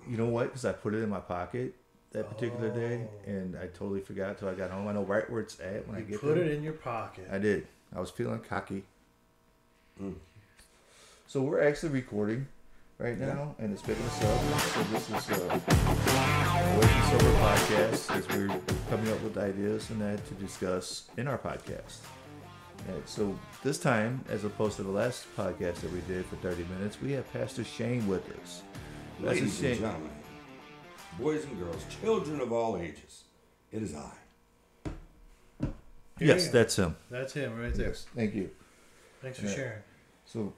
You know what? Because I put it in my pocket that particular day, and I totally forgot till I got home. I know right where it's at when I get there. Put it in your pocket. I did. I was feeling cocky. So we're actually recording right now, and it's picking us up. So this is Awake and Sober podcast, as we're coming up with ideas and that to discuss in our podcast. Right, so this time, as opposed to the last podcast that we did for 30 minutes, we have Pastor Shane with us. Ladies and gentlemen, boys and girls, children of all ages, it is I. Yes, that's him. That's him right there. Yes, thank you. Thanks for sharing. So,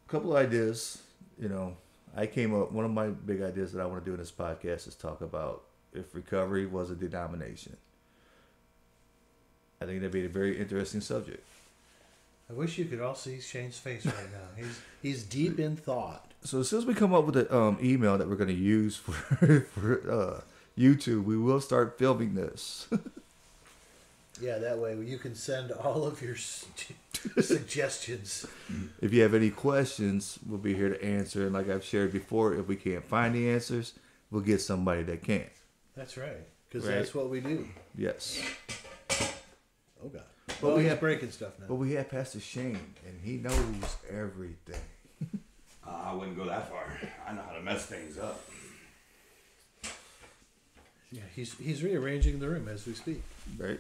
a couple of ideas. You know, I came up, one of my big ideas that I want to do in this podcast is talk about if recovery was a denomination. I think that'd be a very interesting subject. I wish you could all see Shane's face right now. He's deep in thought. So as soon as we come up with an email that we're going to use for YouTube, we will start filming this. Yeah, that way you can send all of your suggestions. If you have any questions, we'll be here to answer. And like I've shared before, if we can't find the answers, we'll get somebody that can. That's right, because that's what we do. Yes. Oh, God. But we have breaking stuff now. But we have Pastor Shane, and he knows everything. I wouldn't go that far. I know how to mess things up. Yeah, he's rearranging the room as we speak. Right.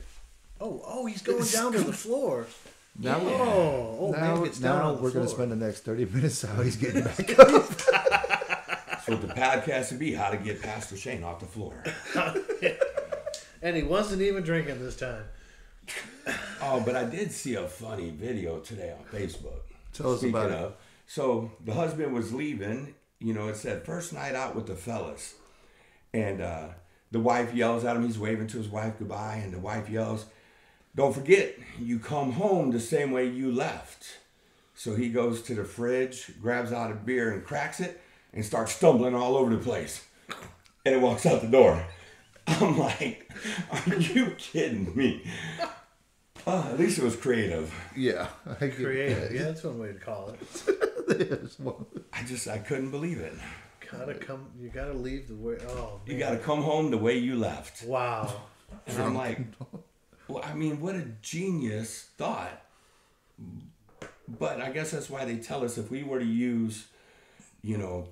Oh, he's going down to the floor. Now, man gets down on the we're going to floor. spend the next 30 minutes how he's getting back up. So what the podcast would be, how to get Pastor Shane off the floor. And he wasn't even drinking this time. Oh, but I did see a funny video today on Facebook. Tell us about it. So the husband was leaving. You know, it said first night out with the fellas. And the wife yells at him. He's waving to his wife goodbye. And the wife yells, "Don't forget, you come home the same way you left." So he goes to the fridge, grabs out a beer and cracks it, and starts stumbling all over the place. And it walks out the door. I'm like, are you kidding me? At least it was creative. Yeah. Creative. Yeah, that's one way to call it. I couldn't believe it. You gotta leave the way. Oh, man. You gotta come home the way you left. Wow. And I'm like, well, I mean, what a genius thought. But I guess that's why they tell us if we were to use,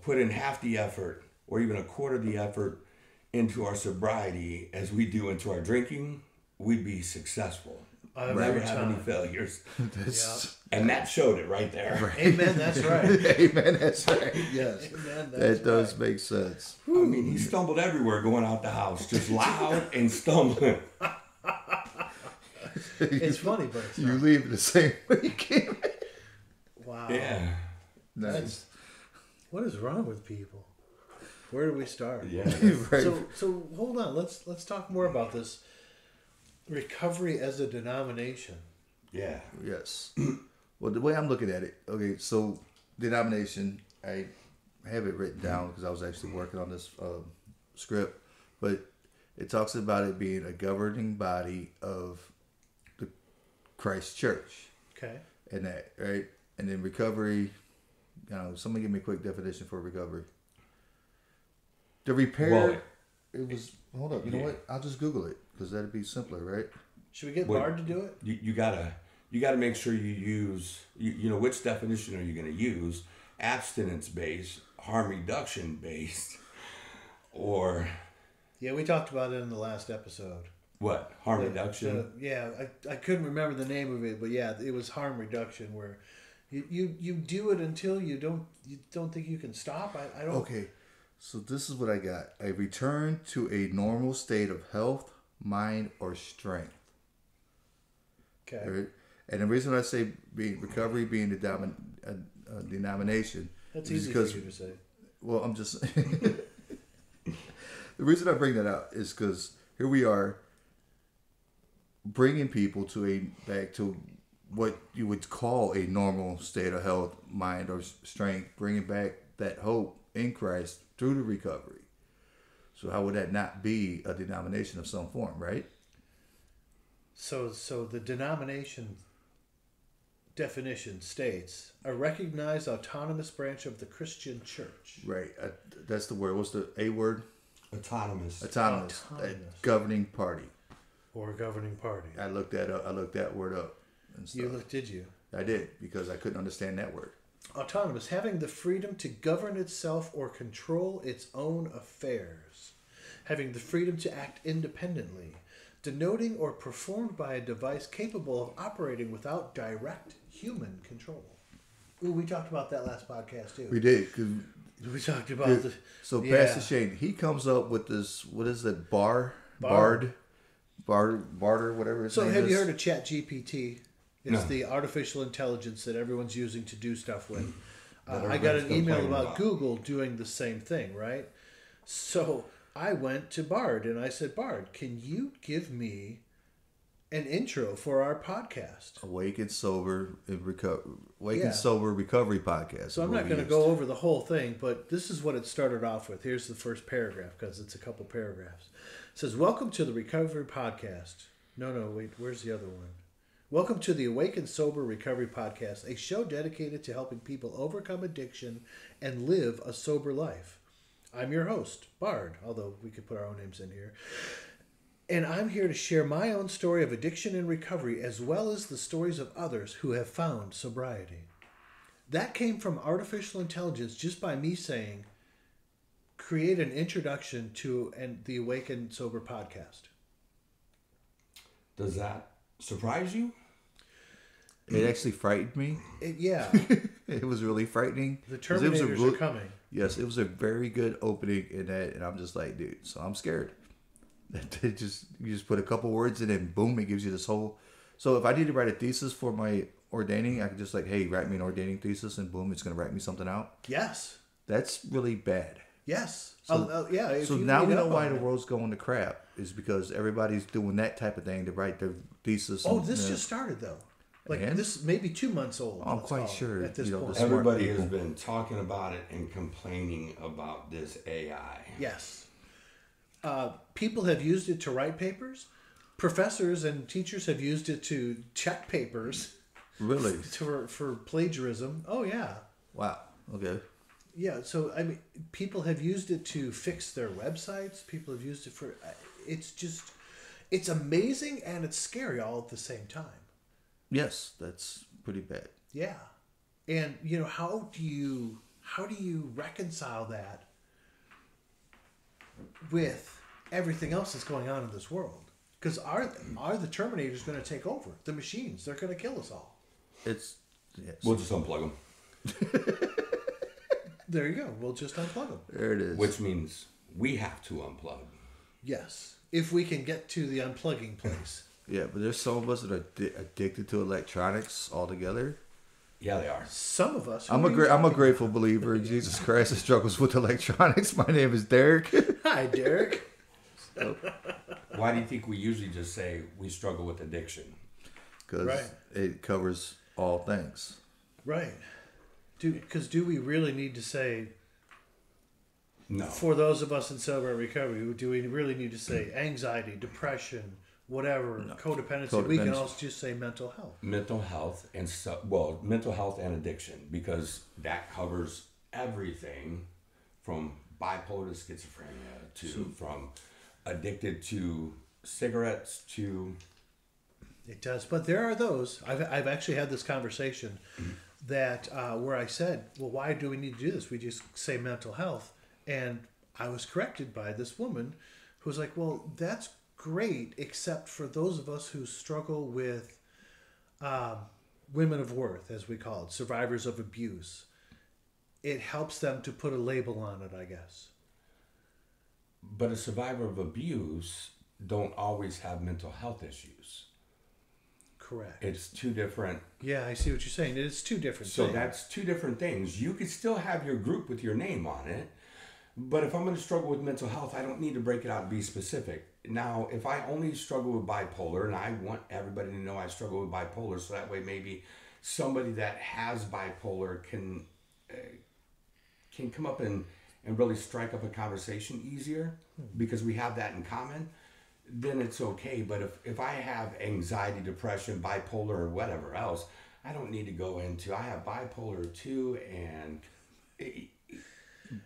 put in half the effort or even a quarter of the effort into our sobriety as we do into our drinking, we'd be successful. Never have any failures. And that showed it right there. Right. Amen, that's right. Amen, that's right. Yes. Amen, that does make sense. I mean, he stumbled everywhere going out the house, just loud and stumbling. It's funny, but it's you not. leave the same way you came. Wow. Yeah. Nice. What is wrong with people? Where do we start? Yeah. Right. So hold on. Let's talk more about this recovery as a denomination. Yeah. Yes. Well, the way I'm looking at it, okay, so denomination, I have it written down because I was actually working on this script, but it talks about it being a governing body of the Christ Church. Okay. And that, right? And then recovery, somebody give me a quick definition for recovery. The repair, it was, hold up, you know what? I'll just Google it because that'd be simpler, right? Should we get Bard to do it? You gotta make sure you use, which definition are you going to use? Abstinence based, harm reduction based, or... Yeah, we talked about it in the last episode. What? Harm reduction? I couldn't remember the name of it, but yeah, it was harm reduction where you do it until you don't think you can stop. I don't. Okay, so this is what I got. A return to a normal state of health, mind, or strength. Okay. Right? And the reason I say recovery being the denomination. That's is easy because, for you to say. Well, I'm just... The reason I bring that up is because here we are bringing people back to what you would call a normal state of health, mind, or strength, bringing back that hope in Christ through the recovery. So how would that not be a denomination of some form, right? So the denomination definition states a recognized autonomous branch of the Christian church. Right. That's the word. What's the A word? Autonomous. Autonomous. A governing party. Or governing party. I looked that up. I looked that word up and stuff. Did you? I did, because I couldn't understand that word. Autonomous, having the freedom to govern itself or control its own affairs. Having the freedom to act independently. Denoting or performed by a device capable of operating without direct human control. Ooh, we talked about that last podcast too. We did. We talked about Pastor Shane, he comes up with this, what is it, barter, whatever his name is. So have you heard of ChatGPT? It's No. the artificial intelligence that everyone's using to do stuff with. That I got an everybody's email complaining about Google doing the same thing, right? So I went to Bard and I said, Bard, can you give me an intro for our podcast? Awake and Sober Yeah. Sober Recovery Podcast. So I'm not going to go over the whole thing, but this is what it started off with. Here's the first paragraph, because it's a couple paragraphs. It says, welcome to the Recovery Podcast. No, wait, where's the other one? Welcome to the Awake and Sober Recovery Podcast, a show dedicated to helping people overcome addiction and live a sober life. I'm your host, Bard, although we could put our own names in here. And I'm here to share my own story of addiction and recovery, as well as the stories of others who have found sobriety. That came from artificial intelligence just by me saying, create an introduction to the Awake and Sober Podcast. Does that surprise you? It actually frightened me. Yeah. It was really frightening. The Terminators are coming. Yes, it was a very good opening in that, and I'm just like, dude, so I'm scared. You just put a couple words in and boom, it gives you this whole. So if I need to write a thesis for my ordaining, I could just like, hey, write me an ordaining thesis, and boom, it's going to write me something out. Yes. That's really bad. Yes. So, yeah. So now we know why the world's going to crap, is because everybody's doing that type of thing to write their thesis. Oh, this just started though. Like And? this may be 2 months old. I'm quite sure, at this you know, point. the smart Everybody has people. been talking about it and complaining about this AI. Yes. People have used it to write papers. Professors and teachers have used it to check papers. Really? For plagiarism. Oh yeah. Wow. Okay. Yeah. So I mean, people have used it to fix their websites. People have used it for. It's amazing and it's scary all at the same time. Yes, that's pretty bad. Yeah. And you know, how do you reconcile that with everything else that's going on in this world? Because are the Terminators going to take over? The machines, they're going to kill us all. It's yes. We'll just unplug them. There you go. We'll just unplug them. There it is. Which means we have to unplug. Yes. If we can get to the unplugging place. Yeah, but there's some of us that are addicted to electronics altogether. Yeah, they are. Some of us. I'm a grateful believer in Jesus Christ that struggles with electronics. My name is Derek. Hi, Derek. Why do you think we usually just say we struggle with addiction? Because Right. it covers all things. Right. Because do we really need to say, No. for those of us in sober recovery, do we really need to say anxiety, depression, whatever, codependency? We can Codependency. also just say mental health. Mental health mental health and addiction, because that covers everything from bipolar to schizophrenia from addicted to cigarettes to. It does, but there are those. I've actually had this conversation that where I said, "Well, why do we need to do this? We just say mental health," and I was corrected by this woman who was like, "Well, that's great, except for those of us who struggle with women of worth, as we call it, survivors of abuse. It helps them to put a label on it, I guess." But a survivor of abuse don't always have mental health issues. Correct. It's two different. Yeah, I see what you're saying. It's two different So things. that's two different things. You could still have your group with your name on it, but if I'm going to struggle with mental health, I don't need to break it out and be specific. Now, if I only struggle with bipolar, and I want everybody to know I struggle with bipolar, so that way maybe somebody that has bipolar can come up and really strike up a conversation easier because we have that in common, then it's okay. But if I have anxiety, depression, bipolar, or whatever else, I don't need to go into. I have bipolar 2, and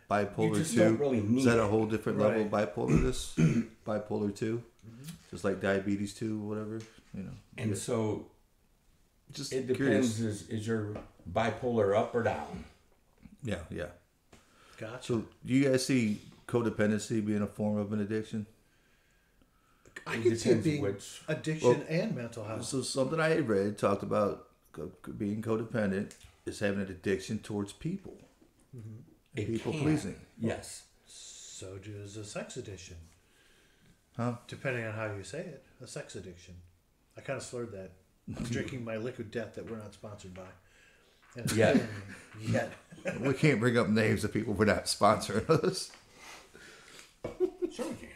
Bipolar you just 2. don't really need Is that a it. whole different level of bipolar? Bipolar 2, just like diabetes 2, whatever. And so Just it curious. depends. Is your bipolar up or down? Yeah. Gotcha. So, do you guys see codependency being a form of an addiction? I It can see it depends being which- addiction and mental health. So, something I had read talked about being codependent is having an addiction towards people. It People can. pleasing. Yes. So does a sex addiction. Huh? Depending on how you say it, a sex addiction. I kind of slurred that. I'm drinking my liquid death that we're not sponsored by. And it's Yet. killing me. Yet. We can't bring up names of people we're not sponsoring us. Sure we can.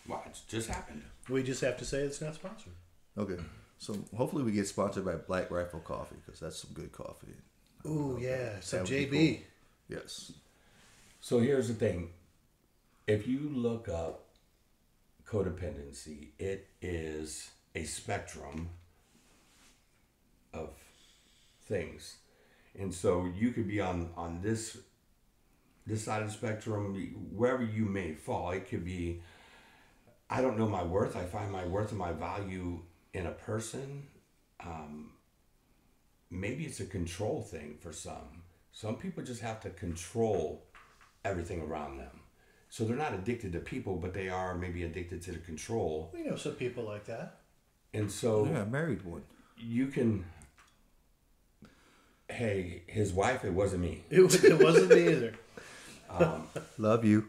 Well, it's just happened. We just have to say it's not sponsored. Okay. So, hopefully, we get sponsored by Black Rifle Coffee because that's some good coffee. Ooh, yeah. Some That would be JB. cool. Yes. So here's the thing. If you look up codependency, it is a spectrum of things. And so you could be on this side of the spectrum, wherever you may fall. It could be, I don't know my worth. I find my worth and my value in a person. Maybe it's a control thing for some. Some people just have to control everything around them. So they're not addicted to people, but they are maybe addicted to the control. We know some people like that. And so Yeah, I married one. you can, hey, his wife, it wasn't me. It wasn't me either. Love you.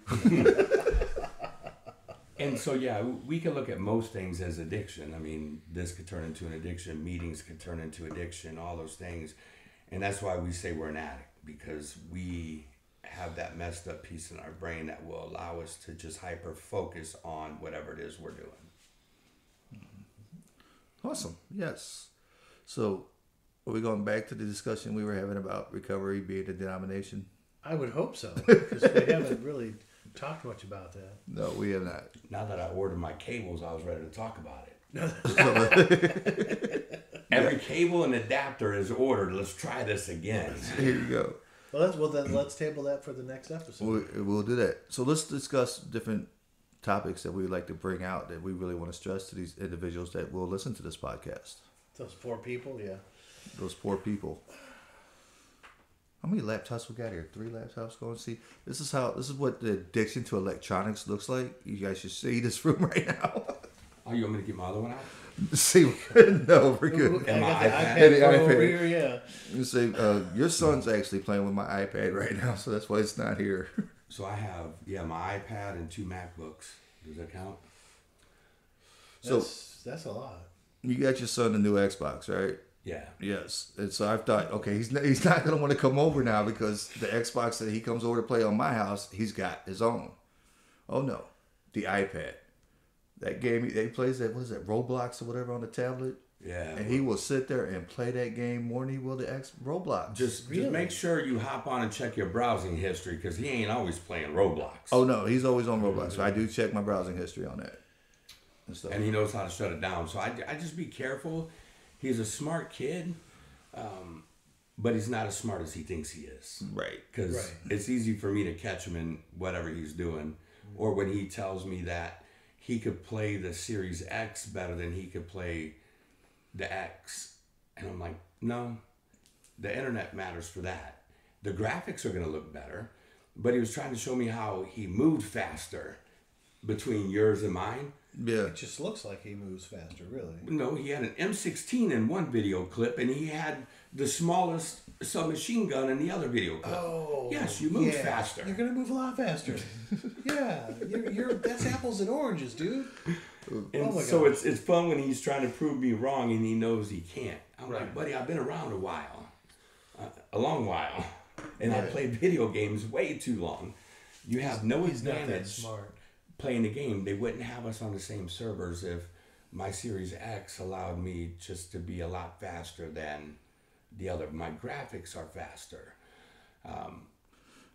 And so, yeah, we can look at most things as addiction. I mean, this could turn into an addiction. Meetings could turn into addiction, all those things. And that's why we say we're an addict, because we have that messed up piece in our brain that will allow us to just hyper focus on whatever it is we're doing. Awesome. Yes. So, are we going back to the discussion we were having about recovery being a denomination? I would hope so. Because we haven't really talked much about that. No, we have not. Now that I ordered my cables, I was ready to talk about it. Every cable and adapter is ordered. Let's try this again. Here you go. Well, then let's table that for the next episode. We'll do that. So let's discuss different topics that we would like to bring out that we really want to stress to these individuals that will listen to this podcast. Those 4 people, yeah. Those 4 people. How many laptops we got here? 3 laptops going. See, this is what the addiction to electronics looks like. You guys should see this room right now. Oh, you want me to get my other one out? See, no, we're good. And I my got the iPad. iPad The Pro iPad. over here, yeah. You say your son's actually playing with my iPad right now, so that's why it's not here. So I have, my iPad and 2 MacBooks. Does that count? So That's a lot. you got your son a new Xbox, right? Yeah. Yes. And so I thought, okay, he's not going to want to come over now because the Xbox that he comes over to play on my house, he's got his own. Oh no, the iPad. That game he plays that, what is that, Roblox or whatever on the tablet? Yeah. And he will sit there and play that game more than he will the Roblox. Just Really? make sure you hop on and check your browsing history, because he ain't always playing Roblox. Oh no, he's always on Roblox. So I do check my browsing history on that. And stuff. And he knows how to shut it down. So I just be careful. He's a smart kid, but he's not as smart as he thinks he is. Right. Because Right. it's easy for me to catch him in whatever he's doing. Or when he tells me that he could play the Series X better than he could play the X. And I'm like, no, the internet matters for that. The graphics are going to look better. But he was trying to show me how he moved faster between yours and mine. Yeah. It just looks like he moves faster, really. No, he had an M16 in one video clip, and he had the smallest submachine gun in the other video clip. Oh, yes, you move yeah. faster. You're gonna move a lot faster. Yeah, you're that's apples and oranges, dude. And Oh my so gosh. it's fun when he's trying to prove me wrong, and he knows he can't. I'm Right. like, buddy, I've been around a while, a long while, and I Right. played video games way too long. You have no He's not that advantage smart. playing the game. They wouldn't have us on the same servers if my Series X allowed me just to be a lot faster than the other. My graphics are faster.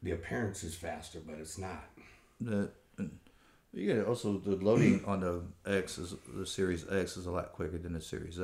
The appearance is faster, but it's not. You got also the loading on the the Series X is a lot quicker than the Series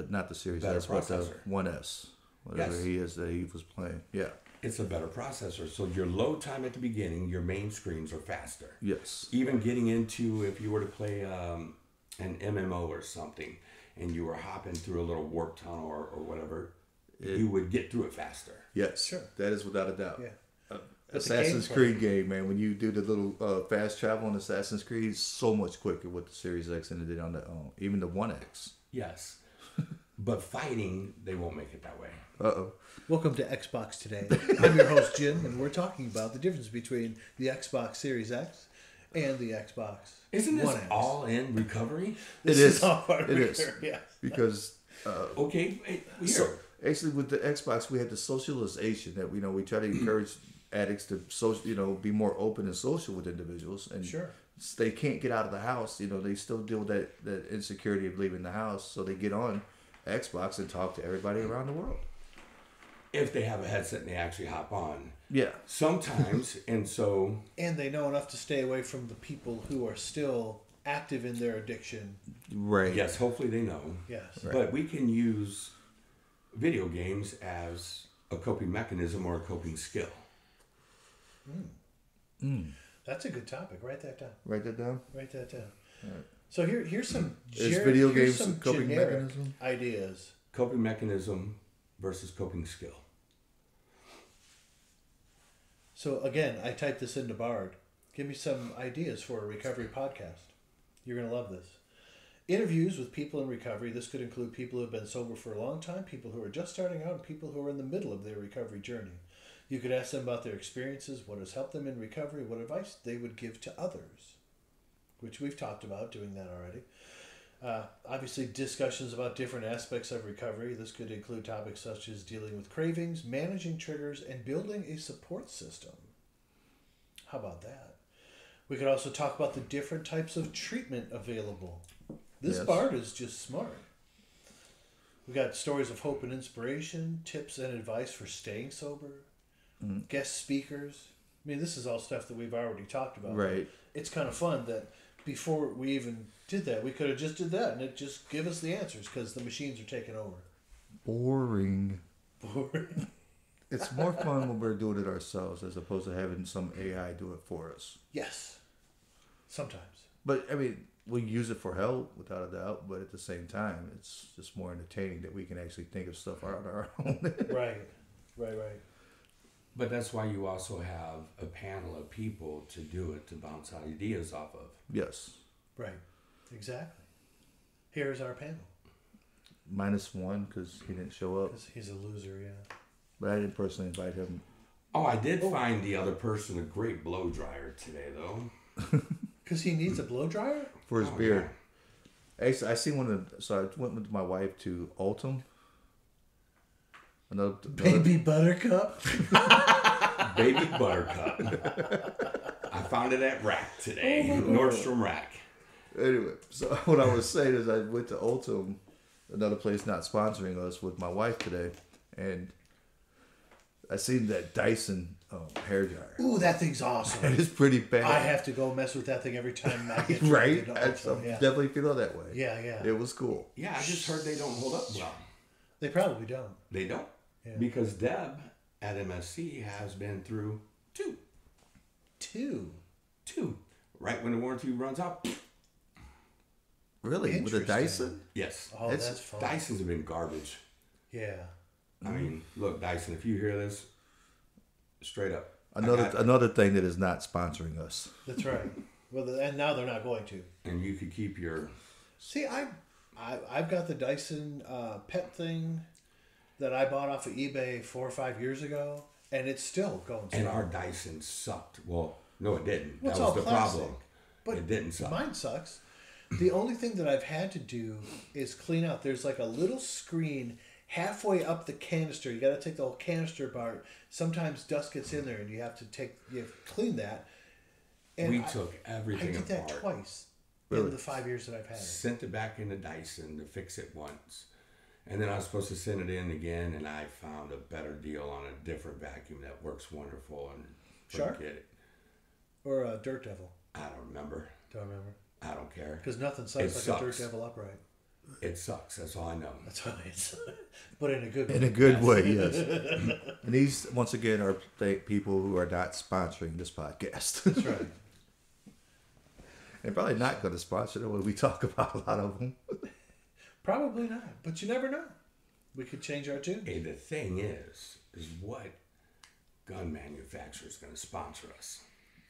not the Series Better S, but the processor. 1S. whatever Yes. he is that he was playing. Yeah. It's a better processor. So your load time at the beginning, your main screens are faster. Yes. Even getting into, if you were to play an MMO or something, and you were hopping through a little warp tunnel or whatever, you would get through it faster. Yes. Sure. That is without a doubt. Yeah. But the Assassin's gameplay- Creed game, man. When you do the little fast travel on Assassin's Creed, it's so much quicker with the Series X than it did on the even the One X. Yes. But fighting, they won't make it that way. Uh-oh. Welcome to Xbox Today. I'm your host, Jim, and we're talking about the difference between the Xbox Series X and the Xbox Isn't this One X. all in recovery? This It is. all part of It it. is. Yeah. Because Okay, here. so actually with the Xbox we had the socialization that we try to encourage addicts to be more open and social with individuals, and Sure. they can't get out of the house. They still deal with that insecurity of leaving the house, so they get on Xbox and talk to everybody around the world. If they have a headset and they actually hop on. Yeah. Sometimes, and so... And they know enough to stay away from the people who are still active in their addiction. Right. Yes, hopefully they know. Yes. Right. But we can use video games as a coping mechanism or a coping skill. That's a good topic. Write that down. Write that down. Write that down. So here's some Is video here's games a some coping generic mechanism? ideas. Coping mechanism versus coping skill. So again, I typed this into Bard. Give me some ideas for a recovery podcast. You're going to love this. Interviews with people in recovery. This could include people who have been sober for a long time, people who are just starting out, and people who are in the middle of their recovery journey. You could ask them about their experiences, what has helped them in recovery, what advice they would give to others, which we've talked about doing that already. Obviously, discussions about different aspects of recovery. This could include topics such as dealing with cravings, managing triggers, and building a support system. How about that? We could also talk about the different types of treatment available. This Yes. Bard is just smart. We got stories of hope and inspiration, tips and advice for staying sober, guest speakers. I mean, this is all stuff that we've already talked about. Right. It's kind of fun that before we even did that, we could have just did that and it just give us the answers because the machines are taking over. Boring. Boring. It's more fun when we're doing it ourselves as opposed to having some AI do it for us. Yes. Sometimes. But I mean, we use it for help without a doubt. But at the same time, it's just more entertaining that we can actually think of stuff on our own. Right. Right. But that's why you also have a panel of people to do it, to bounce ideas off of. Yes. Right. Exactly. Here's our panel. -1 because he didn't show up. Because he's a loser, yeah. But I didn't personally invite him. Oh, I did find the other person a great blow dryer today, though. Because he needs a blow dryer? For his Oh, beard. Actually, I seen one of the, so I went with my wife to Ultim. Another Baby Buttercup? Baby Buttercup. I found it at Rack today. Nordstrom Rack. Anyway, so what I was saying is I went to Ultim, another place not sponsoring us, with my wife today, and I seen that Dyson hair dryer. Ooh, that thing's awesome. It is pretty bad. I have to go mess with that thing every time I get Right? to I Ulta, yeah. definitely feel that way. Yeah, yeah. It was cool. Yeah, I just heard they don't hold up well. They probably don't. They don't. Yeah. Because Deb at MSC has been through two. Right when the warranty runs out. Really? With a Interesting. Dyson? Yes. Oh, It's- that's fun. Dysons have been garbage. Yeah. I mean, look, Dyson, if you hear this, straight up. Another thing that is not sponsoring us. That's right. Well, and now they're not going to. And you could keep your... See, I've got the Dyson pet thing that I bought off of eBay 4 or 5 years ago, and it's still going strong. And our Dyson sucked. Well, no, it didn't. Well, That it's was all the plastic. problem. But It didn't suck. Mine sucks. The only thing that I've had to do is clean out. There's like a little screen halfway up the canister. You got to take the whole canister apart. Sometimes dust gets in there, and you have to clean that. And We took everything I did that apart. twice Really? in the 5 years that I've had it. Sent it back into Dyson to fix it once. And then I was supposed to send it in again, and I found a better deal on a different vacuum that works wonderful. And Shark? forget it. Or a Dirt Devil. I don't remember. Don't remember. I don't care. Because nothing sucks It like a Dirt sucks. Devil upright. It sucks. That's all I know. That's how it's, but in a good way. In a good way, yes. And these, once again, are people who are not sponsoring this podcast. That's right. They're probably not going to sponsor them when we talk about a lot of them. Probably not, but you never know. We could change our tune. Hey, the thing is what gun manufacturer is going to sponsor us?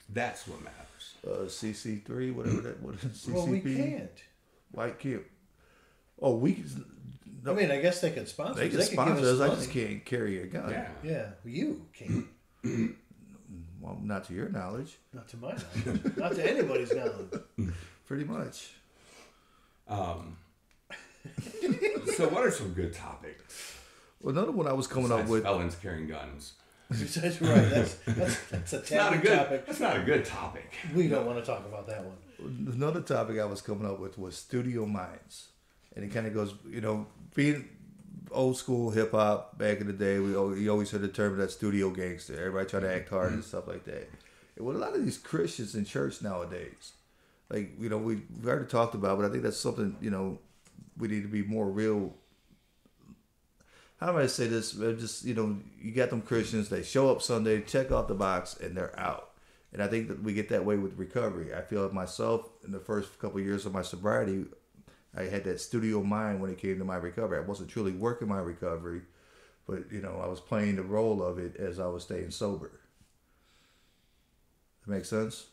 That's what matters. CC3, whatever that. What is CCP? Well, we can't. Why can't? Oh, we. No, I mean, I guess they could sponsor. they us. can They could sponsor give us. I money. just can't carry a gun. Yeah. Yeah, you can't. Well, not to your knowledge. Not to my knowledge. Not to anybody's knowledge. Pretty much. So what are some good topics? Well, another one I was coming up Besides with. felons carrying guns. That's right. That's a It's not a taboo good. topic. That's not a good topic. We don't want to talk about that one. Another topic I was coming up with was studio minds, and it kind of goes, being old school hip hop back in the day. You always heard the term that studio gangster. Everybody try to act hard and stuff like that. And what a lot of these Christians in church nowadays, like we already talked about, but I think that's something we need to be more real. How do I say this? Just you got them Christians. They show up Sunday, check off the box, and they're out. And I think that we get that way with recovery. I feel like myself in the first couple of years of my sobriety, I had that studio mind when it came to my recovery. I wasn't truly working my recovery, but I was playing the role of it as I was staying sober. That makes sense?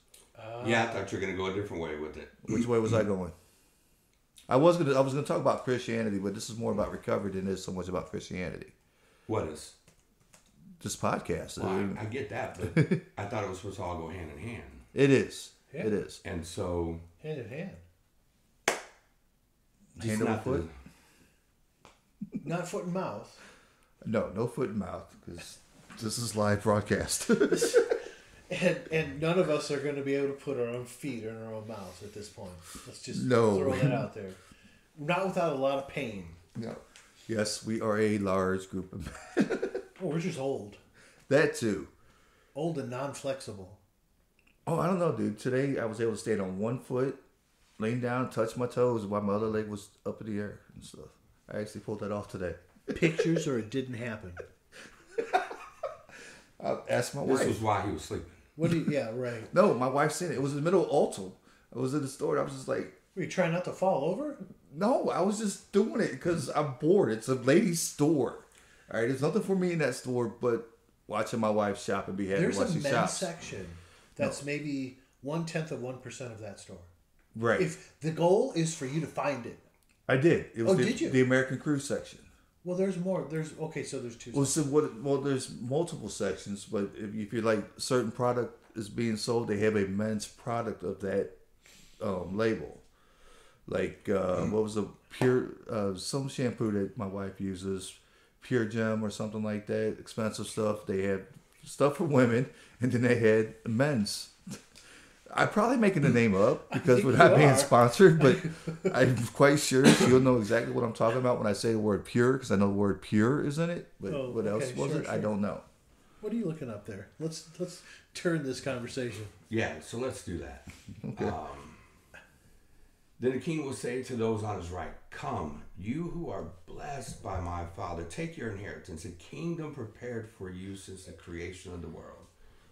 Yeah, I thought you were gonna go a different way with it. Which way was I going? I was gonna talk about Christianity, but this is more about recovery than it is so much about Christianity. What is? This podcast. Well, I get that, but I thought it was supposed to all go hand in hand. It is. Yeah. It is. And so, Hand in hand. just Hand over not foot? Not foot and mouth. No foot and mouth, because this is live broadcast. And none of us are going to be able to put our own feet in our own mouths at this point. Let's just No. throw that out there. Not without a lot of pain. No. Yes, we are a large group of men. Oh, we're just old. That too. Old and non-flexible. Oh, I don't know, dude. Today I was able to stand on one foot, lean down, touch my toes while my other leg was up in the air and stuff. I actually pulled that off today. Pictures or it didn't happen. I asked my this wife. was why he was sleeping. What do you, yeah, right. No, my wife seen it. It was in the middle of Alton. I was in the store and I was just like, Were you trying not to fall over? no, I was just doing it because I'm bored. It's a ladies' store. All right, there's nothing for me in that store but watching my wife shop and be happy There's while a she men's shops. section that's maybe 1/10 of 1% of that store. Right. If the goal is for you to find it. I did. It was did you? the American Crew section. Well, there's more. So there's two. Well, there's multiple sections, but if you're like certain product is being sold, they have a men's product of that label. Like what was the pure some shampoo that my wife uses, Pure Gem or something like that, expensive stuff. They had stuff for women, and then they had men's. I'm probably making the name up because we're not being sponsored, but I'm quite sure she'll know exactly what I'm talking about when I say the word pure, because I know the word pure is in it. But what else was it? I don't know. What are you looking up there? Let's turn this conversation. Yeah, so let's do that. Okay. Then the king will say to those on his right, "Come, you who are blessed by my Father, take your inheritance, a kingdom prepared for you since the creation of the world.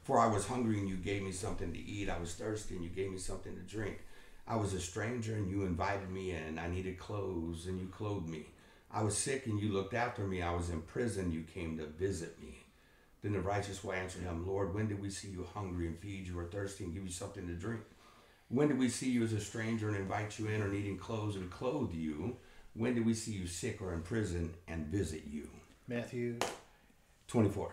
For I was hungry, and you gave me something to eat. I was thirsty, and you gave me something to drink. I was a stranger, and you invited me in. I needed clothes, and you clothed me. I was sick, and you looked after me. I was in prison, you came to visit me." Then the righteous will answer him, "Lord, when did we see you hungry and feed you, or thirsty and give you something to drink? When did we see you as a stranger and invite you in, or needing clothes and clothe you? When did we see you sick or in prison and visit you?" Matthew 24.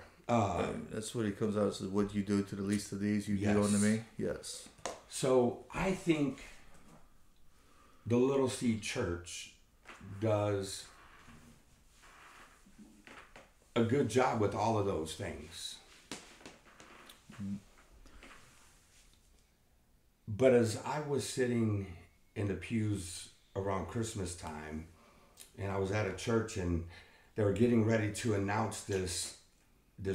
That's what he comes out and says, "What you do to the least of these, you Yes. do unto me." Yes. So I think the Little C Church does a good job with all of those things. But as I was sitting in the pews around Christmas time, and I was at a church, and they were getting ready to announce this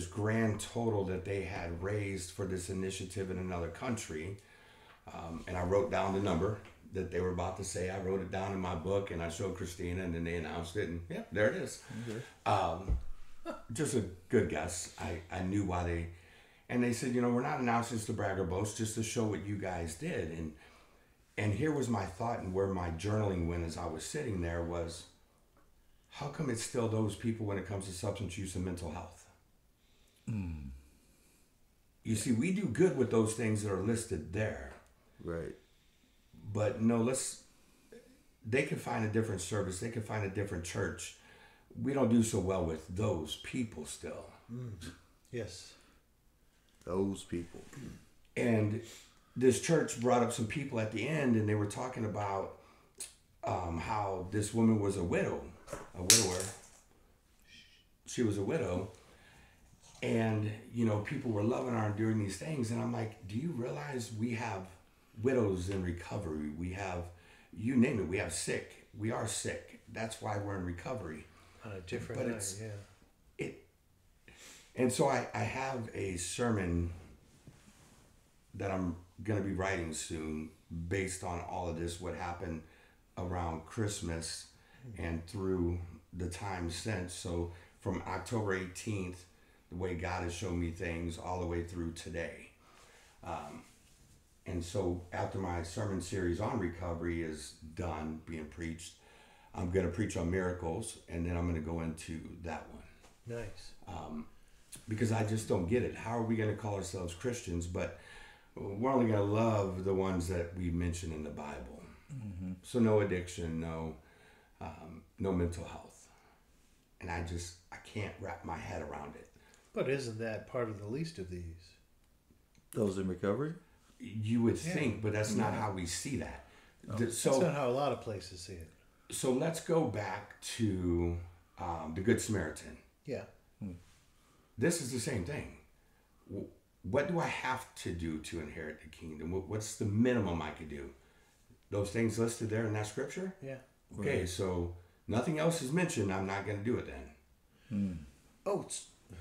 grand total that they had raised for this initiative in another country, and I wrote down the number that they were about to say. I wrote it down in my book, and I showed Christina, and then they announced it, and yeah, there it is. Okay. Just a good guess. I knew why they, and they said, we're not announcing this to brag or boast, just to show what you guys did. And here was my thought, and where my journaling went as I was sitting there was, how come it's still those people when it comes to substance use and mental health? You see, we do good with those things that are listed there. Right. But no, they can find a different service. They can find a different church. We don't do so well with those people still. Yes. Those people. And this church brought up some people at the end, and they were talking about how this woman was a widower. She was a widow. And, people were loving her and doing these things. And I'm like, do you realize we have widows in recovery? We have, you name it, we have sick. We are sick. That's why we're in recovery. On a different night, yeah. And so I have a sermon that I'm going to be writing soon based on all of this, what happened around Christmas and through the time since. So from October 18th, the way God has shown me things all the way through today. And so after my sermon series on recovery is done being preached, I'm going to preach on miracles, and then I'm going to go into that one. Nice. Because I just don't get it. How are we going to call ourselves Christians, but we're only going to love the ones that we mention in the Bible? Mm-hmm. So no addiction, no mental health. And I can't wrap my head around it. But isn't that part of the least of these? Those in recovery? You would think, but that's not how we see that. No. That's not how a lot of places see it. So let's go back to the Good Samaritan. Yeah. This is the same thing. What do I have to do to inherit the kingdom? What's the minimum I could do? Those things listed there in that scripture? Yeah. Okay, right. So nothing else is mentioned. I'm not going to do it then.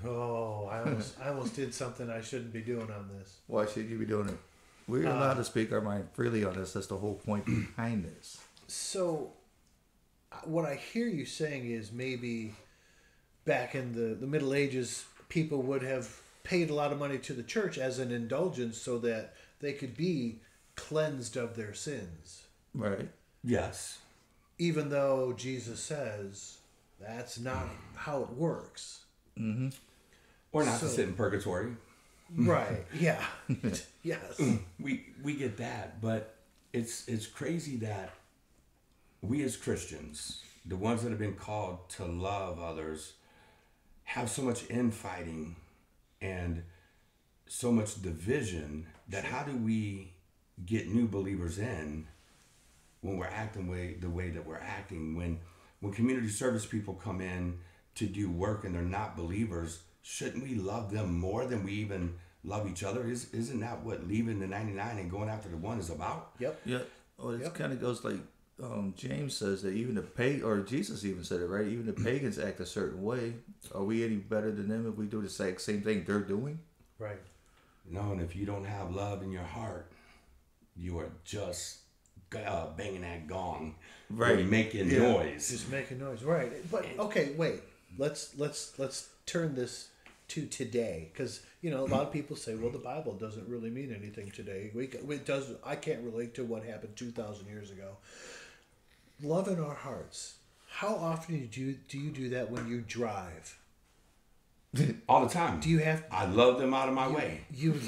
I almost did something I shouldn't be doing on this. Why should you be doing it? We're allowed to speak our mind freely on this. That's the whole point behind this. So, what I hear you saying is maybe back in the Middle Ages, people would have paid a lot of money to the church as an indulgence so that they could be cleansed of their sins. Right. Yes. Even though Jesus says that's not how it works. Mm-hmm. Or not to sit in purgatory. Right. Yeah. Yes. We get that, but it's crazy that we as Christians, the ones that have been called to love others, have so much infighting and so much division that how do we get new believers in when we're acting the way that we're acting? When community service people come in to do work and they're not believers, shouldn't we love them more than we even love each other? Isn't that what leaving the 99 and going after the one is about? Yep. Yeah. Well, it kind of goes like James says that even or Jesus even said it, right? Even the pagans act a certain way. Are we any better than them if we do the same thing they're doing? Right. No, and if you don't have love in your heart, you are just banging that gong, right? Making noise, just making noise, right? But okay, wait. Let's turn this to today, because a lot of people say, well, the Bible doesn't really mean anything today. It does. I can't relate to what happened 2,000 years ago. Love in our hearts. How often do you do that when you drive? All the time. Do you have? I love them out of my way. You.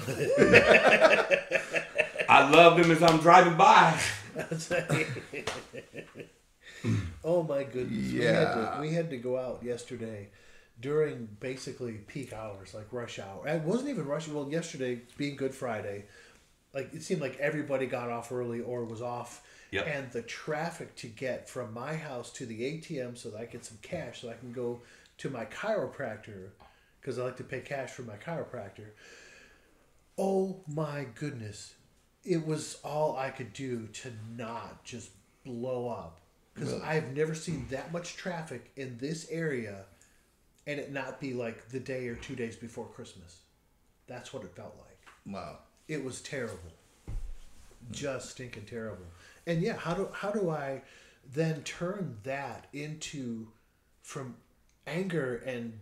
I love them as I'm driving by. Oh my goodness! Yeah. We had to go out yesterday during basically peak hours, like rush hour. It wasn't even rush. Well, yesterday being Good Friday, like it seemed like everybody got off early or was off. Yep. And the traffic to get from my house to the ATM so that I get some cash so I can go to my chiropractor, because I like to pay cash for my chiropractor. Oh my goodness. It was all I could do to not just blow up. Because I've never seen that much traffic in this area and it not be like the day or 2 days before Christmas. That's what it felt like. Wow. It was terrible. just stinking terrible. And yeah, how do I then turn that into from anger and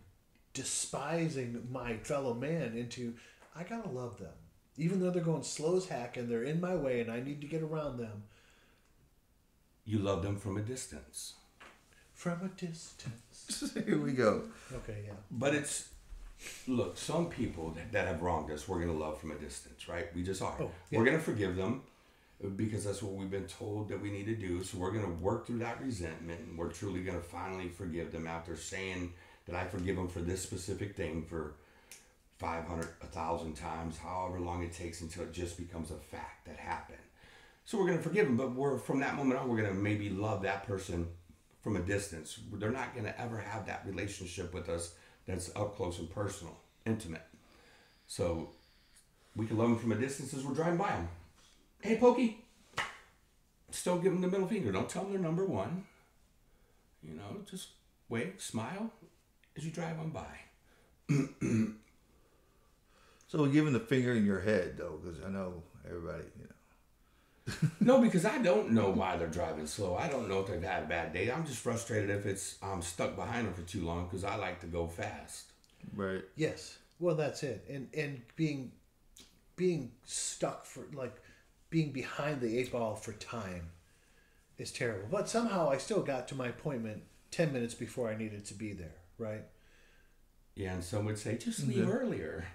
despising my fellow man into I gotta love them, even though they're going slow as heck and they're in my way and I need to get around them. You love them from a distance. From a distance. Here we go. Okay, yeah. But it's, look, some people that have wronged us, we're going to love from a distance, right? We just are. Oh, yeah. We're going to forgive them because that's what we've been told that we need to do. So we're going to work through that resentment, and we're truly going to finally forgive them after saying that I forgive them for this specific thing for 500, 1,000 times, however long it takes until it just becomes a fact that happened. So we're going to forgive them, but from that moment on, we're going to maybe love that person from a distance. They're not going to ever have that relationship with us that's up close and personal, intimate. So we can love them from a distance as we're driving by them. Hey, Pokey. Still give them the middle finger. Don't tell them they're number one. You know, just wave, smile as you drive them by. So we're giving the finger in your head, though, because I know everybody, No, because I don't know why they're driving slow. I don't know if they've had a bad day. I'm just frustrated if I'm stuck behind them for too long because I like to go fast. Right. Yes. Well, that's it. And being stuck for being behind the 8 ball for time is terrible. But somehow I still got to my appointment 10 minutes before I needed to be there, right? Yeah, and some would say, just leave earlier.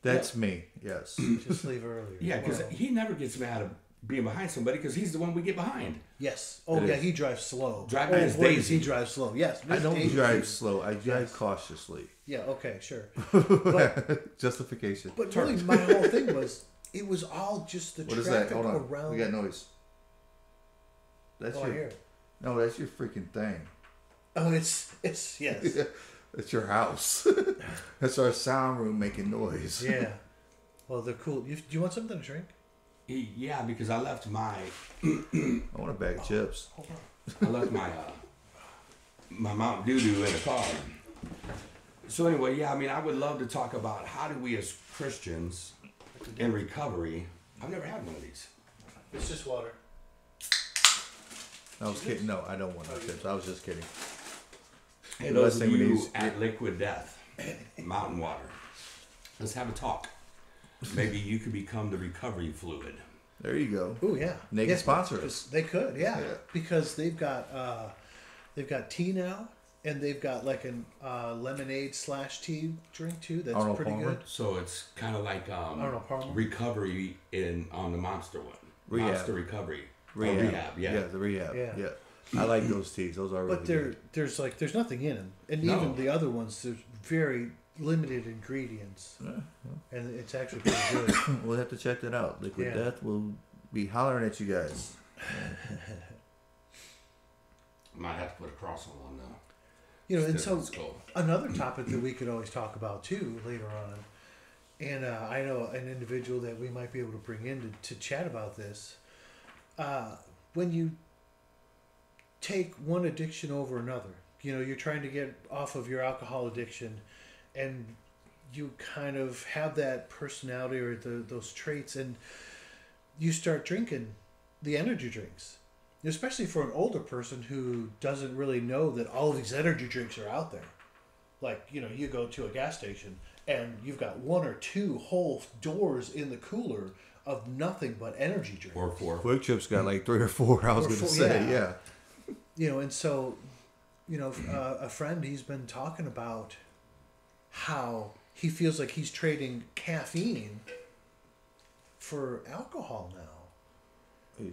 That's me, yes. Just leave earlier. Yeah, because he never gets mad at being behind somebody because he's the one we get behind. Yes. Oh, yeah, he drives slow. Drive by his boy, does daisy. he drives slow. Yes. I don't Daisy. drive slow. I drive cautiously. Yeah, okay, sure. But, Justification. but really, my whole thing was, it was all just the What is traffic that? Hold on. around. We got noise. That's Oh, I your... hear it. No, that's your freaking thing. Oh, it's yes. It's your house. That's our sound room making noise. Yeah. Well, they're cool. Do you want something to drink? Yeah, because I left my I want a bag of chips. Hold on. I left my Mountain Doo-Doo in the car. So anyway, yeah, I mean, I would love to talk about how do we as Christians in recovery. I've never had one of these. It's just water. I was kidding. No, I don't want no chips. I was just kidding. Hey, The those last of thing we need you is- at Liquid Death, Mountain Water, let's have a talk. Maybe you could become the recovery fluid. There you go. Oh yeah. They can sponsor us. They could, yeah. Yeah. Because they've got tea now, and they've got like a lemonade / tea drink too. That's Arnold pretty Palmer? good. So it's kind of like Arnold Palmer? recovery on the Monster one. Rehab. Monster recovery. Rehab. Rehab, yeah. The rehab. Yeah. Yeah. I like those teas. Those are really But good. there's nothing in them, and No. even the other ones, there's very limited ingredients, Yeah. and it's actually pretty good. We'll have to check that out. Liquid Yeah. Death will be hollering at you guys. Might have to put a cross on though. You know, and Still, so it's cool. another topic that we could always talk about too later on, and I know an individual that we might be able to bring in to chat about this. When you take one addiction over another, you know, you're trying to get off of your alcohol addiction, and you kind of have that personality or those traits, and you start drinking the energy drinks. Especially for an older person who doesn't really know that all of these energy drinks are out there. Like, you know, you go to a gas station and you've got 1 or 2 whole doors in the cooler of nothing but energy drinks. Or 4. Quick Trip's got like 3 or 4. I was Or going to 4, say, yeah. yeah. You know, and so, you know, a friend, he's been talking about how he feels like he's trading caffeine for alcohol now.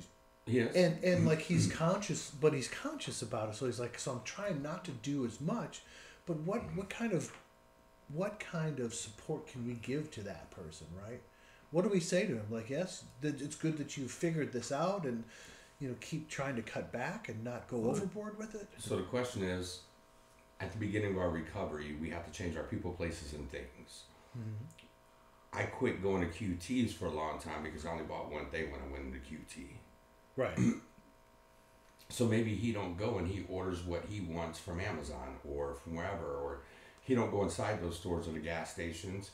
Yes. And like he's conscious, but he's conscious about it. So he's like, so I'm trying not to do as much. But what kind of support can we give to that person, right? What do we say to him? Like, yes, it's good that you figured this out, and you know, keep trying to cut back and not go overboard with it. So the question is, at the beginning of our recovery, we have to change our people, places, and things. Mm-hmm. I quit going to QTs for a long time because I only bought one thing when I went into QT. Right. So maybe he don't go and he orders what he wants from Amazon or from wherever, or he don't go inside those stores or the gas stations,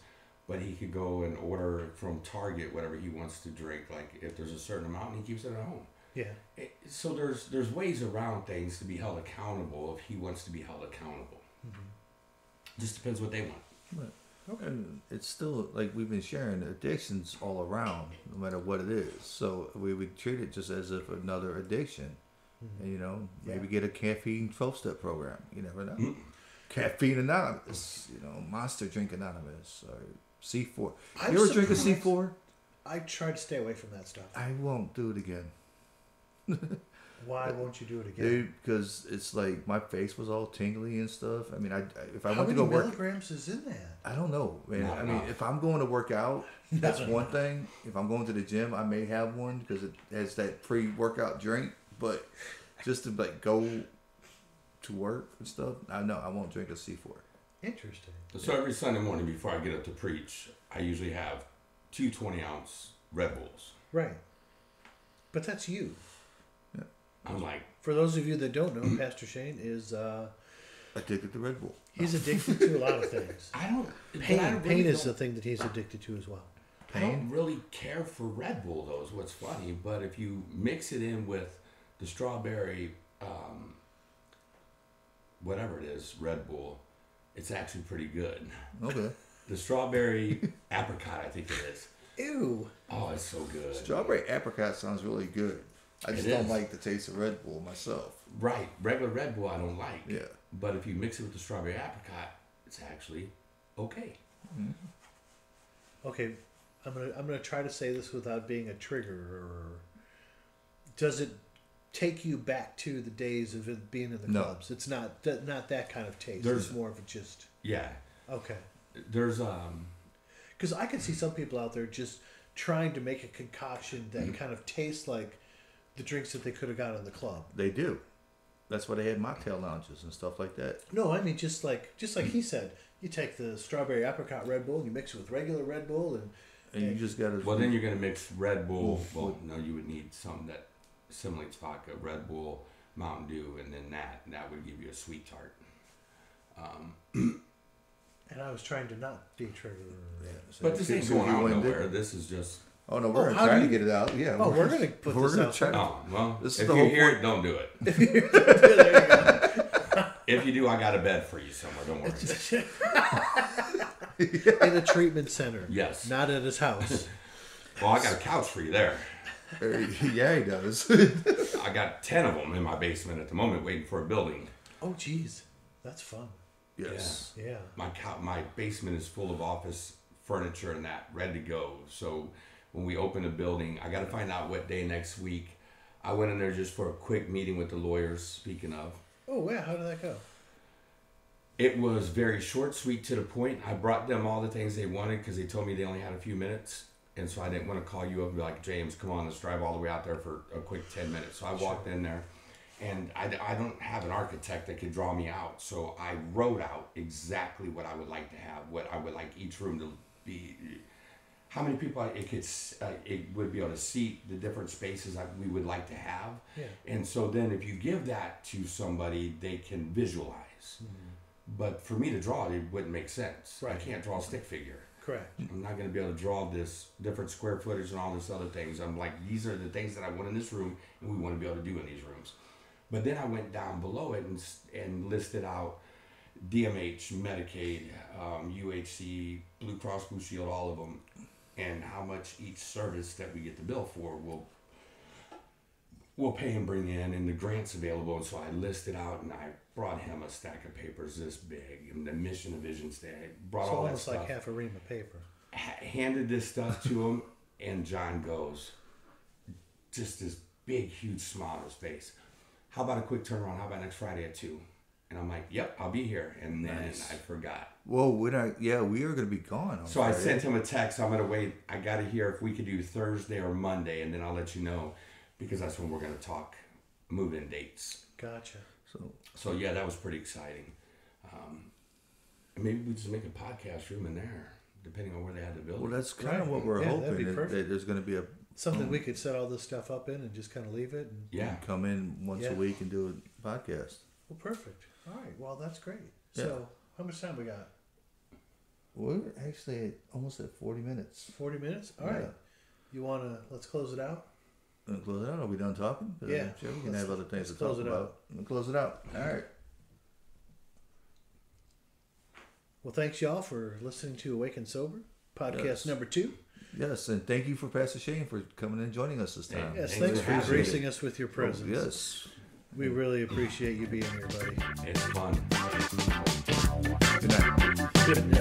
but he could go and order from Target whatever he wants to drink. Like if there's a certain amount, he keeps it at home. Yeah. So there's ways around things to be held accountable if he wants to be held accountable. Just depends what they want. Right. Okay. And it's still, like we've been sharing, addictions all around, no matter what it is. So we would treat it just as if another addiction. And, you know, maybe get a caffeine 12-step program. You never know. Caffeine Anonymous, you know, Monster Drink Anonymous, or C4. You ever drink a C4? I try to stay away from that stuff. I won't do it again. Why won't you do it again? Dude, because it's like my face was all tingly and stuff. I mean, if I How went to many go work, milligrams is in that? I don't know, man. Not I mean, enough. if I'm going to work out, that's one thing. If I'm going to the gym, I may have one because it has that pre-workout drink. But just to like go to work and stuff, I won't drink a C4. Interesting. So every Sunday morning before I get up to preach, I usually have 2 20-ounce Red Bulls. Right. But that's you. I'm like, For those of you that don't know, Pastor Shane is Addicted to Red Bull. he's addicted to a lot of things. I don't. Pain, but I really pain is the don't- thing that he's addicted to as well. I don't really care for Red Bull though. Is what's funny. But if you mix it in with the strawberry, whatever it is, Red Bull, it's actually pretty good. Okay. The strawberry apricot, I think it is. Ew. Oh, it's so good. Strawberry apricot sounds really good. I just It don't is. like the taste of Red Bull myself. Right, regular Red Bull I don't like. Yeah. But if you mix it with the strawberry apricot, it's actually okay. Okay, I'm gonna try to say this without being a trigger. Does it take you back to the days of it being in the No. clubs? It's not that kind of taste. There's- It's more of a just Yeah. okay. There's Because I can see some people out there just trying to make a concoction that kind of tastes like the drinks that they could have got in the club. They do. That's why they had mocktail lounges and stuff like that. No, I mean just like he said, you take the strawberry apricot Red Bull and you mix it with regular Red Bull And you just gotta. well, then you're gonna mix Red Bull. Well, no, you would need something that simulates vodka, Red Bull, Mountain Dew, and then that would give you a sweet tart. and I was trying to not be a trigger. So But this ain't so going you out wouldn't do- nowhere. This is just. Oh no, we're how trying do to you- get it out. Yeah. Oh, we're gonna put we're this gonna out try. there. Oh well, This is if the you whole hear point. it, don't do it. There you go. If you do, I got a bed for you somewhere. Don't worry. In a treatment center. Yes. Not at his house. Well, I got a couch for you there. Yeah, he does. I got 10 of them in my basement at the moment, waiting for a building. Oh, geez. That's fun. Yes. Yeah. My basement is full of office furniture and that ready to go. So when we open a building, I got to find out what day next week. I went in there just for a quick meeting with the lawyers. Speaking of, Oh, yeah. How did that go? it was very short, sweet, to the point. I brought them all the things they wanted because they told me they only had a few minutes. And so I didn't want to call you up and be like, James, come on, let's drive all the way out there for a quick 10 minutes. So I walked in there, and I don't have an architect that could draw me out. So I wrote out exactly what I would like to have, what I would like each room to be, how many people it would be able to seat, the different spaces that we would like to have. Yeah. And so then if you give that to somebody, they can visualize. But for me to draw it, it wouldn't make sense. Right. I can't draw a stick figure. Correct. I'm not going to be able to draw this different square footage and all this other things. I'm like, these are the things that I want in this room, and we want to be able to do in these rooms. But then I went down below it and listed out DMH, Medicaid, UHC, Blue Cross Blue Shield, all of them, and how much each service that we get the bill for will pay and bring in, and the grants available. And so I listed out, and I brought him a stack of papers this big, and the mission and vision statement. Brought So all that almost stuff. like half a ream of paper. Handed this stuff to him, and John goes, just this big, huge smile on his face. How about a quick turnaround? How about next Friday at 2? And I'm like, yep, I'll be here. And then Nice. I forgot. Well, we are going to be gone. On So I Friday. sent him a text. I'm going to wait. I got to hear if we could do Thursday or Monday, and then I'll let you know, because that's when we're going to talk move-in dates. Gotcha. So yeah, that was pretty exciting. Maybe we just make a podcast room in there, depending on where they had the building. Well, that's kind of Right. what we're Yeah, that'd hoping. be That perfect. there's going to be a Something we could set all this stuff up in and just kind of leave it. And, Yeah. come in once Yeah. a week and do a podcast. well, perfect. All right. Well, that's great. Yeah. So, how much time we got? We're actually almost at 40 minutes. 40 minutes? All right. You want to, let's close it out? Close it out? Are we done talking? Yeah. Sure, we can have other things to close talk it about. We'll close it out. All right. Well, thanks, y'all, for listening to Awake and Sober, podcast number 2. Yes, and thank you for Pastor Shane for coming and joining us this time. Yes, thanks for gracing us with your presence. Oh, yes. We really appreciate you being here, buddy. It's fun. Good night. Good night.